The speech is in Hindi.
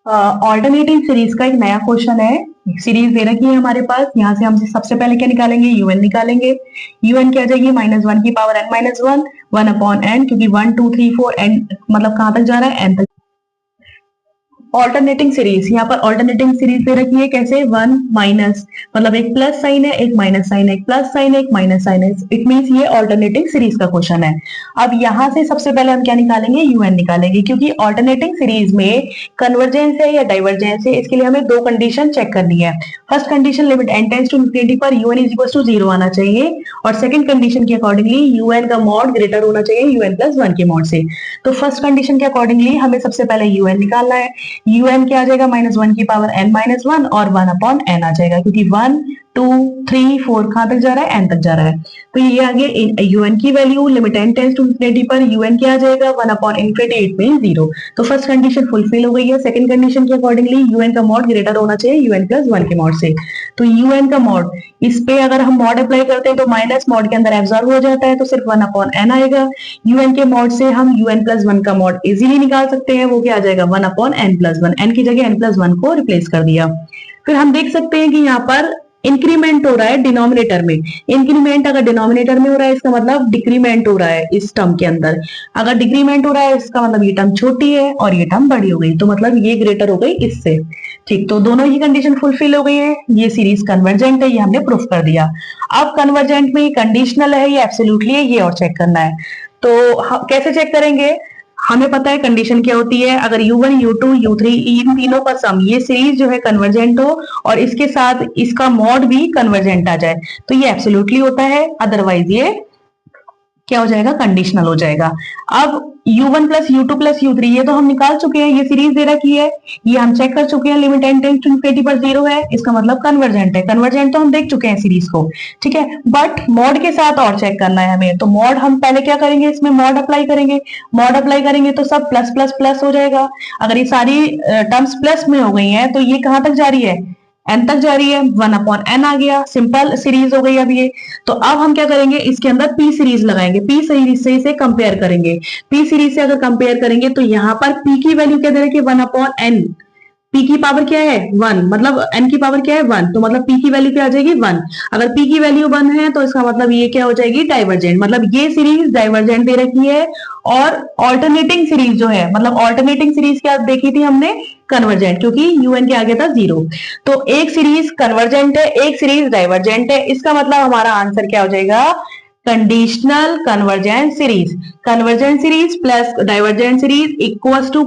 ऑल्टरनेटिंग सीरीज का एक नया क्वेश्चन है। सीरीज दे रखी है हमारे पास। यहाँ से हम सबसे पहले क्या निकालेंगे, यूएन निकालेंगे। यूएन क्या आ जाएगी, -1 की पावर n-1, 1/n, क्योंकि 1 2 3 4 n मतलब कहां तक जा रहा है, n तक। ऑल्टरनेटिंग सीरीज, यहाँ पर ऑल्टरनेटिंग सीरीज दे रखी है कैसे, वन माइनस, मतलब एक प्लस साइन है, एक माइनस साइन है, एक प्लस साइन है, एक माइनस साइन है। इट मींस ये ऑल्टरनेटिंग सीरीज का क्वेश्चन है। अब यहाँ से सबसे पहले हम क्या निकालेंगे, यूएन निकालेंगे, क्योंकि ऑल्टरनेटिंग सीरीज में कन्वर्जेंस है या डाइवर्जेंस है, इसके लिए हमें दो कंडीशन चेक करनी है। First condition, limit n tends to infinity पर यूएन इज इक्वल टू 0 आना चाहिए, और सेकंड कंडीशन के अकॉर्डिंगली यूएन का मॉड ग्रेटर होना चाहिए यूएन प्लस 1 के मॉड से। तो फर्स्ट कंडीशन के अकॉर्डिंगली हमें सबसे पहले यूएन निकालना है। यूएन क्या आ जाएगा, -1 की पावर n-1 और 1/n आ जाएगा, क्योंकि 1 2 3 4 कहां तक जा रहा है, n तक जा रहा है। तो ये आ गया यूएन की value. Limit n tends to infinity पर यूएन क्या आ जाएगा, 1/∞, इट मीन 0। तो फर्स्ट कंडीशन फुलफिल हो गई है। सेकंड कंडीशन के अकॉर्डिंगली यूएन का मॉड ग्रेटर होना चाहिए यूएन प्लस 1 के मॉड से। तो यूएन का मॉड, इस पे अगर हम मॉड अप्लाई करते हैं तो माइनस मॉड के अंदर एब्जॉर्ब हो जाता है, तो सिर्फ 1/n आएगा। यूएन के मॉड से हम यूएन प्लस 1 का मॉड इजीली निकाल सकते हैं। वो क्या आ जाएगा, 1/n+1, n की जगह n+1 को रिप्लेस कर दिया। फिर हम देख सकते हैं कि यहाँ पर इंक्रीमेंट हो रहा है डिनोमिनेटर में। इंक्रीमेंट अगर डिनोमिनेटर में हो रहा है, इसका मतलब डिक्रीमेंट हो रहा है इस टर्म के अंदर। अगर डिक्रीमेंट हो रहा है, इसका मतलब ये टर्म छोटी है और ये टर्म बड़ी हो गई, तो मतलब ये ग्रेटर हो गई इससे। ठीक, तो दोनों ही कंडीशन फुलफिल हो गई है। ये सीरीज कन्वर्जेंट है, ये हमने प्रूफ कर दिया। अब कन्वर्जेंट में कंडीशनल है या एब्सोल्युटली है, ये और चेक करना है। तो कैसे चेक करेंगे, हमें पता है कंडीशन क्या होती है। अगर u1 u2 u3 इन तीनों का सम, ये सीरीज जो है कन्वर्जेंट हो और इसके साथ इसका मॉड भी कन्वर्जेंट आ जाए, तो ये एब्सोल्युटली होता है, अदरवाइज ये क्या हो जाएगा, कंडीशनल हो जाएगा। अब u1 plus u2 plus u3 ये तो हम निकाल चुके हैं, ये सीरीज दे रखी है, ये हम चेक कर चुके हैं। Limit n tends to infinity पर 0 है, इसका मतलब कन्वर्जेंट है। कन्वर्जेंट तो हम देख चुके हैं सीरीज को, ठीक है। बट मॉड के साथ और चेक करना है हमें। तो मॉड हम पहले क्या करेंगे, इसमें मॉड अप्लाई करेंगे। मॉड अप्लाई करेंगे तो सब प्लस प्लस प्लस हो जाएगा। अगर ये सारी टर्म्स प्लस में हो गई हैं, तो ये कहां तक जा रही है, n तक जा रही है, 1/n आ गया। सिंपल सीरीज हो गई अब ये। तो अब हम क्या करेंगे, इसके अंदर p सीरीज लगाएंगे, p सीरीज से इसे कंपेयर करेंगे। p सीरीज से अगर कंपेयर करेंगे तो यहाँ पर p की वैल्यू क्या दे रखी है, 1/n। p की पावर क्या है, 1, मतलब n की पावर क्या है, 1, तो मतलब p की वैल्यू क्या आ जाएगी, 1। अगर p की वैल्यू 1 है तो इसका मतलब ये क्या हो जाएगी, डाइवर्जेंट। मतलब ये सीरीज डाइवर्जेंट दे रखी है। और ऑल्टरनेटिंग सीरीज जो है, मतलब ऑल्टरनेटिंग सीरीज क्या देखी थी हमने, कन्वर्जेंट, क्योंकि यूएन के आगे था 0। तो एक सीरीज कन्वर्जेंट है, एक सीरीज डाइवर्जेंट है। इसका मतलब हमारा आंसर क्या हो जाएगा, conditional convergent series. Convergent series plus divergent series equals to